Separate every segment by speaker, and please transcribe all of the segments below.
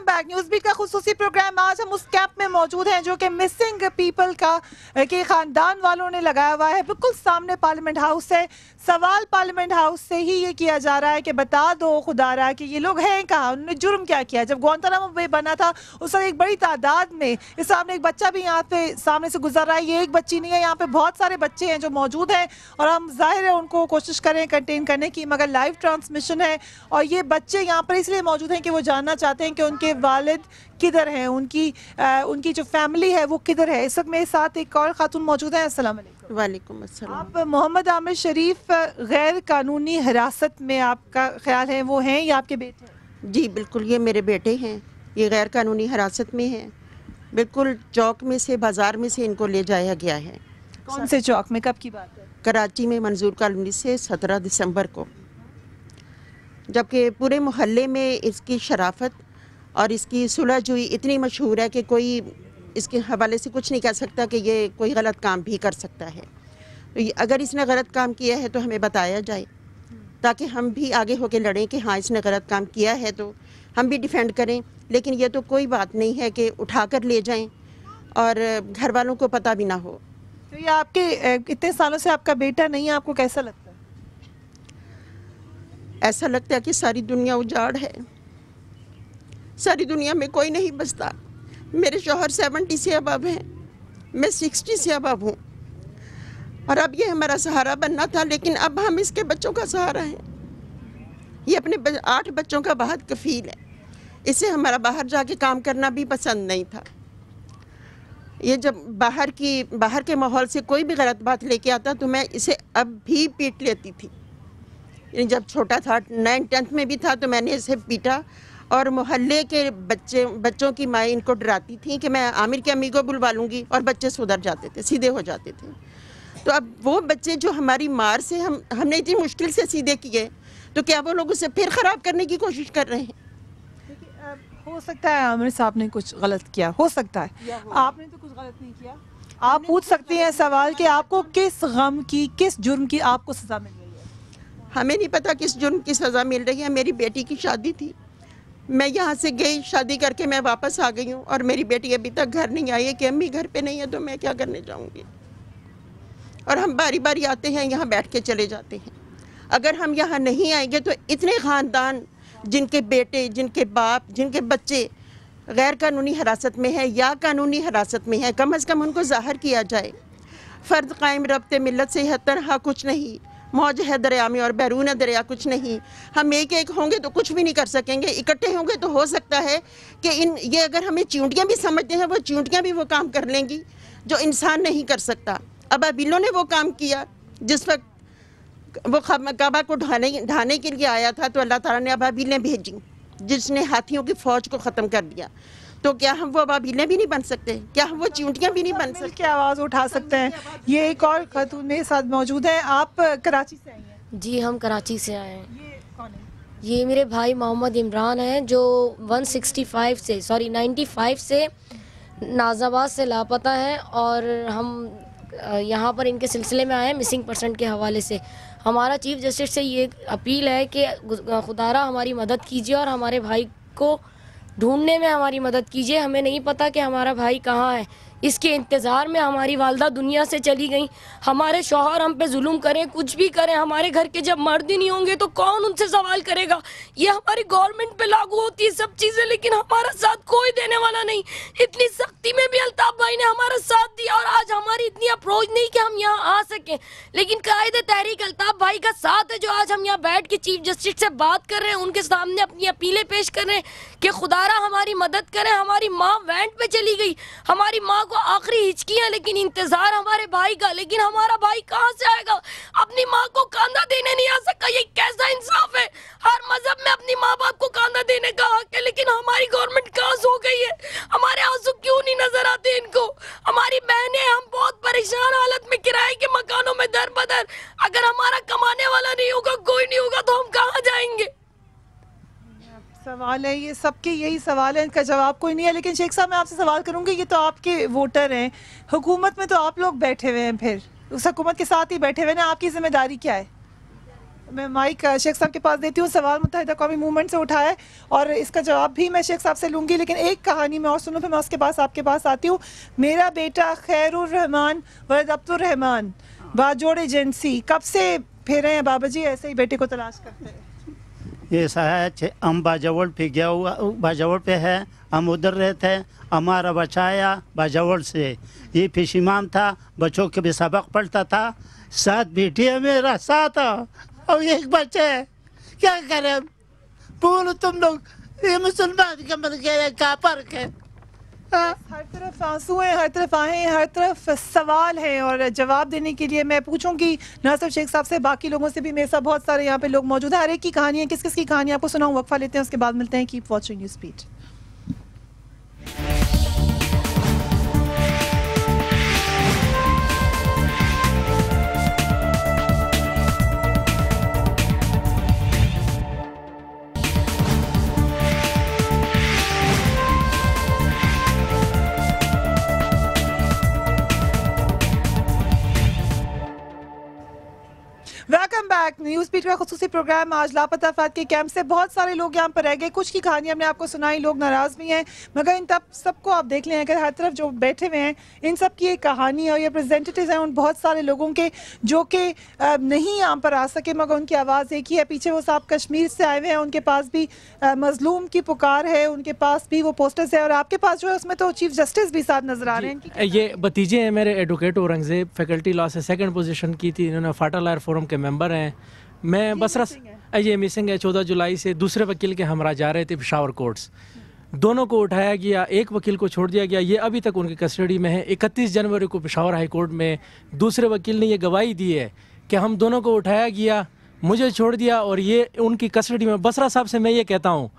Speaker 1: Welcome back. News Beat का खुसूसी programme. आज हम उस कैंप में मौजूद हैं जो कि मिसिंग पीपल का के खानदान वालों ने लगाया हुआ है। बिल्कुल सामने पार्लियामेंट हाउस है। सवाल पार्लियामेंट हाउस से ही ये किया जा रहा है कि बता दो खुदारा कि ये लोग हैं कहाँ, उन्होंने जुर्म क्या किया। जब गुआंतानामो बे बना था उस वक्त एक बड़ी तादाद में, इस सामने एक बच्चा भी यहाँ पे सामने से गुजर रहा है। ये एक बच्ची नहीं है, यहाँ पे बहुत सारे बच्चे हैं जो मौजूद हैं और हम जाहिर है उनको कोशिश करें कंटेन करने की, मगर लाइव ट्रांसमिशन है और ये बच्चे यहाँ पर इसलिए मौजूद हैं कि वो जानना चाहते हैं कि उनके वालिद किधर हैं, उनकी जो फैमिली है वो किधर है। इस वक्त मेरे साथ एक और खातून मौजूद है। अस्सलाम वालेकुम।
Speaker 2: वालेकुम अस्सलाम।
Speaker 1: आप मोहम्मद आमिर शरीफ गैर कानूनी हिरासत में, आपका ख्याल है वो हैं या आपके बेटे हैं?
Speaker 2: जी बिल्कुल, ये मेरे बेटे हैं। ये गैर कानूनी हिरासत में हैं। बिल्कुल चौक में से, बाज़ार में से इनको ले जाया गया है।
Speaker 1: कौन से चौक में, कब की बात है?
Speaker 2: कराची में मंजूर कॉलोनी से 17 दिसंबर को। जबकि पूरे मोहल्ले में इसकी शराफत और इसकी सुलहजुई इतनी मशहूर है कि कोई इसके हवाले से कुछ नहीं कह सकता कि ये कोई गलत काम भी कर सकता है। तो अगर इसने गलत काम किया है तो हमें बताया जाए ताकि हम भी आगे होकर लड़ें कि हाँ इसने गलत काम किया है तो हम भी डिफेंड करें। लेकिन ये तो कोई बात नहीं है कि उठा कर ले जाएं और घर वालों को पता भी ना हो।
Speaker 1: तो ये आपके इतने सालों से आपका बेटा नहीं है, आपको कैसा लगता है?
Speaker 2: ऐसा लगता है कि सारी दुनिया उजाड़ है, सारी दुनिया में कोई नहीं बचता। मेरे शौहर 70 से अबव हैं, मैं 60 से अबव हूँ और अब ये हमारा सहारा बनना था, लेकिन अब हम इसके बच्चों का सहारा हैं। ये अपने 8 बच्चों का बहुत कफील है। इसे हमारा बाहर जाके काम करना भी पसंद नहीं था। ये जब बाहर के माहौल से कोई भी गलत बात लेके आता तो मैं इसे अब भी पीट लेती थी। जब छोटा था 9th-10th में भी था तो मैंने इसे पीटा और मोहल्ले के बच्चों की माएँ इनको डराती थी कि मैं आमिर की अम्मी को बुलवा लूँगी और बच्चे सुधर जाते थे, सीधे हो जाते थे। तो अब वो बच्चे जो हमारी मार से हमने इतनी मुश्किल से सीधे किए तो क्या वो लोग उसे फिर ख़राब करने की कोशिश कर रहे हैं?
Speaker 1: हो सकता है आमिर साहब ने कुछ गलत किया, हो सकता है। आपने तो कुछ गलत नहीं किया। आप पूछ सकती हैं सवाल कि आपको किस गम की, किस जुर्म की आपको सज़ा मिल रही है?
Speaker 2: हमें नहीं पता किस जुर्म की सज़ा मिल रही है। मेरी बेटी की शादी थी, मैं यहाँ से गई, शादी करके मैं वापस आ गई हूँ और मेरी बेटी अभी तक घर नहीं आई है कि अम्मी घर पे नहीं है तो मैं क्या करने जाऊँगी। और हम बारी बारी आते हैं, यहाँ बैठ के चले जाते हैं। अगर हम यहाँ नहीं आएंगे तो इतने ख़ानदान जिनके बेटे, जिनके बाप, जिनके बच्चे गैर कानूनी हिरासत में है या कानूनी हिरासत में है, कम अज़ कम उनको ज़ाहिर किया जाए। फ़र्द कायम रब्ते मिलत से है तनहा कुछ नहीं, मौज है दरिया में और बैरून दरिया कुछ नहीं। हम एक होंगे तो कुछ भी नहीं कर सकेंगे, इकट्ठे होंगे तो हो सकता है कि ये अगर हमें चींटियाँ भी समझते हैं, वो चींटियाँ भी वो काम कर लेंगी जो इंसान नहीं कर सकता। अबाबिलों ने वो काम किया जिस वक्त वो काबा को ढाने के लिए आया था तो अल्लाह ताला ने अबाबिलें भेजी जिसने हाथियों की फ़ौज को ख़त्म कर दिया। तो क्या हम वो अबाबिलें भी नहीं बन सकते? क्या हम वो चींटियाँ भी नहीं बन सकते?
Speaker 1: क्या आवाज़ उठा सकते हैं? ये एक और खातून मेरे साथ मौजूद है। आप कराची से आई हैं?
Speaker 3: जी हम कराची से आए हैं।
Speaker 1: ये कौन है?
Speaker 3: ये मेरे भाई मोहम्मद इमरान हैं जो 95 से नाज़ाबाद से लापता हैं और हम यहाँ पर इनके सिलसिले में आए हैं मिसिंग पर्सन के हवाले से। हमारा चीफ जस्टिस से ये अपील है कि खुदारा हमारी मदद कीजिए और हमारे भाई को ढूंढने में हमारी मदद कीजिए। हमें नहीं पता कि हमारा भाई कहाँ है। इसके इंतज़ार में हमारी वालदा दुनिया से चली गई। हमारे शौहर हम पे जुल्म करें, कुछ भी करें, हमारे घर के जब मर्द ही नहीं होंगे तो कौन उनसे सवाल करेगा? ये हमारी गवर्नमेंट पे लागू होती है सब चीज़ें, लेकिन हमारा साथ कोई देने वाला नहीं। इतनी सख्ती में भी अल्ताफ़ भाई ने हमारा साथ दिया और आज हमारी इतनी अप्रोच नहीं कि हम यहाँ आ सकें, लेकिन कायदे तहरीक अल्ताफ़ भाई का साथ है जो आज हम यहाँ बैठ के चीफ जस्टिस से बात कर रहे हैं, उनके सामने अपनी अपीलें पेश कर रहे हैं कि खुदारा हमारी मदद करें। हमारी माँ वैंट पे चली गई, हमारी माँ को आखिरी हिचकियां, लेकिन इंतजार हमारे भाई का, लेकिन हमारा भाई कहां से आएगा? अपनी माँ को कांधा देने नहीं आ सकता। ये कैसा इंसाफ है? हर मजहब में अपनी माँ बाप को कांधा देने का हक है, लेकिन हमारी गवर्नमेंट कहां सो गई है? हमारे आंसू क्यों नहीं नजर आते इनको? हमारी बहनें, हम बहुत परेशान हालत में किराए के मकानों में दर बदर। अगर हमारा कमाने वाला नहीं होगा, कोई नहीं होगा तो हम कहाँ जाएंगे?
Speaker 1: सवाल है, ये सबके यही सवाल है, इनका जवाब कोई नहीं है। लेकिन शेख साहब मैं आपसे सवाल करूंगी, ये तो आपके वोटर हैं, हुकूमत में तो आप लोग बैठे हुए हैं, फिर उस हुकूमत के साथ ही बैठे हुए हैं, आपकी जिम्मेदारी क्या है? मैं माइक शेख साहब के पास देती हूँ। सवाल मुत्तहिदा कौमी मूवमेंट से उठा है और इसका जवाब भी मैं शेख साहब से लूँगी, लेकिन एक कहानी मैं और सुनूँ फिर मैं उसके पास आपके पास आती हूँ। मेरा बेटा खैरुर रहमान वलद अब्दुर रहमान बाजोड़ एजेंसी, कब से फेरे हैं बाबा जी ऐसे ही बेटे को तलाश करते हैं?
Speaker 4: ये ऐसा है, हम बाजावड़ पे गया हुआ, बाजावड़ पे है, हम उधर रहते हैं। हमारा बच्चा आया बाजावड़ से, ये फिश इमाम था, बच्चों के भी सबक पढ़ता था, 7 बेटी है मेरा 7 और 1 बच्चा है। क्या करें बोलो तुम लोग, ये मुसलमान के मर गए कापर के।
Speaker 1: हर तरफ आंसू हैं, हर तरफ आहें, हर तरफ सवाल हैं और जवाब देने के लिए मैं पूछूंगी ना सिर्फ शेख साहब से, बाकी लोगों से भी। मेरे साथ बहुत सारे यहाँ पे लोग मौजूद हैं, हर एक की कहानी है। किस किस की कहानी आपको सुनाऊं? वक्फा लेते हैं, उसके बाद मिलते हैं। Keep watching News Beat. Welcome back. News Beat का खुसूसी प्रोग्राम आज लापता अफराद के कैंप से। बहुत सारे लोग यहाँ पर रह गए, कुछ की कहानी हमने आपको सुनाई, लोग नाराज़ भी हैं, मगर इन तब सबको आप देख लें, अगर हर तरफ जो बैठे हुए हैं इन सब की एक कहानी और ये रिप्रेजेंटेटिव हैं उन बहुत सारे लोगों के जो कि नहीं यहाँ पर आ सके, मगर उनकी आवाज़ एक ही है। पीछे वो साहब कश्मीर से आए हुए हैं, उनके पास भी मजलूम की पुकार है, उनके पास भी वो पोस्टर्स है और आपके पास जो है उसमें तो चीफ जस्टिस भी साथ नजर आ रहे हैं।
Speaker 5: ये भतीजे हैं मेरे, एडवोकेट औरंगजेब, फैकल्टी लॉ से 2nd पोजीशन की थी, इन्होंने फाटा लॉयर फोरम के मेंबर हैं। मैं बसरा, ये मिसिंग है, 14 जुलाई से दूसरे वकील के हमरा जा रहे थे पेशावर कोर्ट्स, दोनों को उठाया गया, एक वकील को छोड़ दिया गया, ये अभी तक उनकी कस्टडी में है। 31 जनवरी को पेशावर हाई कोर्ट में दूसरे वकील ने ये गवाही दी है कि हम दोनों को उठाया गया, मुझे छोड़ दिया और ये उनकी कस्टडी में। बसरा साहब से मैं ये कहता हूँ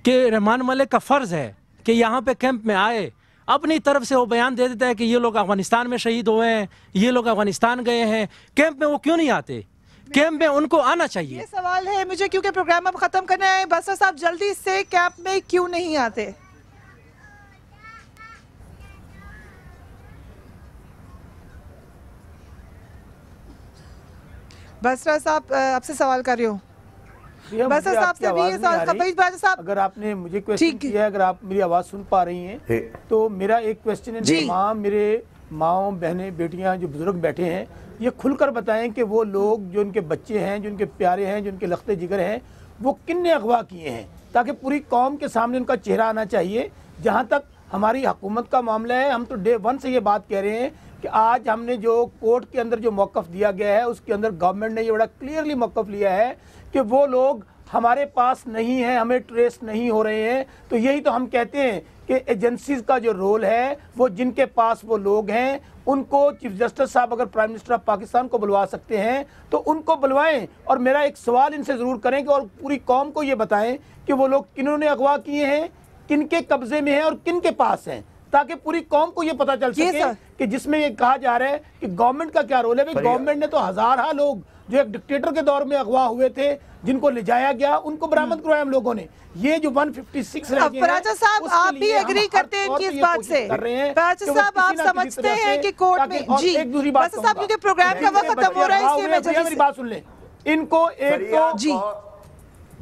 Speaker 5: कि रहमान मलिक का फ़र्ज़ है कि यहाँ पे कैंप में आए, अपनी तरफ से वो बयान दे देता है कि ये लोग अफगानिस्तान में शहीद हुए हैं, ये लोग अफगानिस्तान गए हैं, कैंप में वो क्यों नहीं आते? कैंप में उनको आना चाहिए।
Speaker 1: ये सवाल है मुझे, क्योंकि प्रोग्राम अब खत्म करना है। बसरा साहब जल्दी से कैंप में क्यों नहीं आते? बसरा साहब आपसे सवाल कर रही हूँ। बसरा साहब से भी ये सवाल, बसरा साहब
Speaker 6: अगर आपने मुझे क्वेश्चन किया है, अगर आप मेरी आवाज़ सुन पा रही हैं तो मेरा एक क्वेश्चन है, तमाम मेरे माओ बहनें बेटियां जो बुजुर्ग बैठे हैं, ये खुलकर बताएं कि वो लोग जो उनके बच्चे हैं, जो उनके प्यारे हैं, जो उनके लख्ते जिगर हैं, वो किन्ने अगवा किए हैं, ताकि पूरी कौम के सामने उनका चेहरा आना चाहिए। जहाँ तक हमारी हुकूमत का मामला है, हम तो डे 1 से ये बात कह रहे हैं कि आज हमने जो कोर्ट के अंदर जो मौक़िफ़ दिया गया है उसके अंदर गवर्नमेंट ने ये बड़ा क्लियरली मौक़िफ़ लिया है कि वो लोग हमारे पास नहीं है, हमें ट्रेस नहीं हो रहे हैं। तो यही तो हम कहते हैं कि एजेंसीज का जो रोल है वो जिनके पास वो लोग हैं उनको चीफ जस्टिस साहब अगर प्राइम मिनिस्टर ऑफ पाकिस्तान को बुलवा सकते हैं तो उनको बुलवाएं। और मेरा एक सवाल इनसे ज़रूर करें कि और पूरी कौम को ये बताएं कि वो लोग किन्होंने अगवा किए हैं, किनके कब्जे में हैं और किनके पास हैं, ताकि पूरी कौम को ये पता चल सके कि जिसमें ये कहा जा रहा है कि गवर्नमेंट का क्या रोल है। भाई गवर्नमेंट ने तो हज़ार लोग जो एक डिक्टेटर के दौर में अगवा हुए थे, जिनको ले जाया गया, उनको बरामद करवाया हम लोगों ने। ये जो 156
Speaker 1: फराजा साहब आप भी एग्री करते हैं इनकी इस बात से? फराजा साहब आप समझते हैं कि कोर्ट में जी
Speaker 6: एक दूसरी बात
Speaker 1: साहब, क्योंकि प्रोग्राम का वक्त खत्म हो रहा है इसलिए मैं जल्दी
Speaker 6: मेरी बात सुन ले।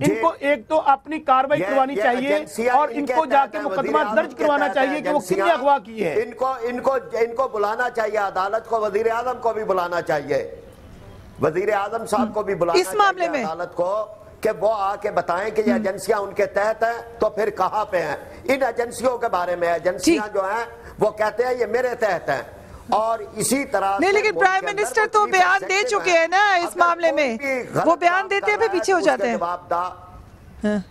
Speaker 6: इनको एक तो अपनी कार्रवाई करवानी चाहिए और इनको जाके मुकदमा दर्ज करवाना चाहिए कि वो किसने अगवा की है।
Speaker 7: इनको बुलाना चाहिए अदालत को, वजीर आजम को भी बुलाना चाहिए, वजीर आजम साहब को भी बुलाना
Speaker 1: इस मामले में
Speaker 7: अदालत को कि वो आके बताएं कि ये एजेंसियां उनके तहत हैं तो फिर कहां पे हैं। इन एजेंसियों के बारे में एजेंसियां जो हैं वो कहते हैं ये मेरे तहत हैं और इसी तरह
Speaker 1: नहीं, लेकिन प्राइम मिनिस्टर तो बयान दे चुके हैं ना इस मामले में, वो बयान देते हैं फिर पीछे हो जाते हैं।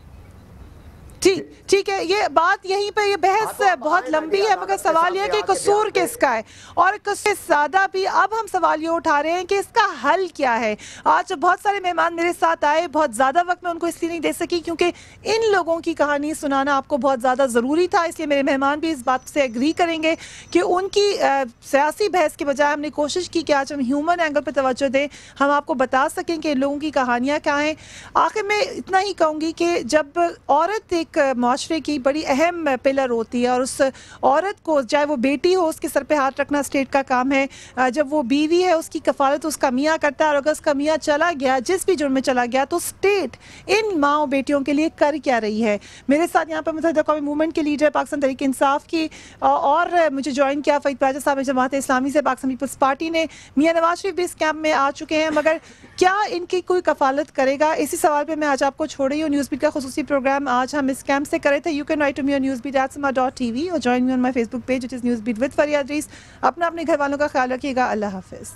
Speaker 1: ठीक है, ये बात यहीं पे, ये बहस बहुत लंबी है, मगर सवाल यह है कि कसूर किसका है और किससे ज्यादा भी अब हम सवाल ये उठा रहे हैं कि इसका हल क्या है। आज बहुत सारे मेहमान मेरे साथ आए, बहुत ज्यादा वक्त मैं उनको इसलिए नहीं दे सकी क्योंकि इन लोगों की कहानी सुनाना आपको बहुत ज्यादा जरूरी था, इसलिए मेरे मेहमान भी इस बात से एग्री करेंगे कि उनकी सियासी बहस के बजाय हमने कोशिश की कि आज हम ह्यूमन एंगल पर तवज्जो दें, हम आपको बता सकें कि इन लोगों की कहानियाँ क्या हैं। आखिर में इतना ही कहूँगी कि जब औरत एक एक माशरे की बड़ी अहम पिलर होती है, और उस औरत को, चाहे वो बेटी हो, उसके सर पे हाथ रखना स्टेट का काम है। जब वो बीवी है उसकी कफालत उसका मियाँ करता है, और अगर उसका मियाँ चला गया, जिस भी जुर्म में चला गया, तो स्टेट इन माँ बेटियों के लिए कर क्या रही है। मेरे साथ यहाँ पर मुतहदा कौमी मूवमेंट के लीडर पाकिस्तान तहरीक इंसाफ की, और मुझे ज्वाइन किया फ़ईद बाजा साहब जमात इस्लामी से, पाकिस्तान पीपल्स पार्टी ने। मियाँ नवाज शरीफ भी इस कैंप में आ चुके हैं, मगर क्या इनकी कोई कफालत करेगा, इसी सवाल पे मैं आज आपको छोड़ रही हूँ। न्यूज़बीट का खुसूसी प्रोग्राम आज हम इस कैंप से करे थे। You can write to me on newsbeat@sama.tv और join me on my Facebook page, which is newsbeat with Faria Idrees. अपने घर वालों का ख्याल रखिएगा। अल्लाह हाफिज़।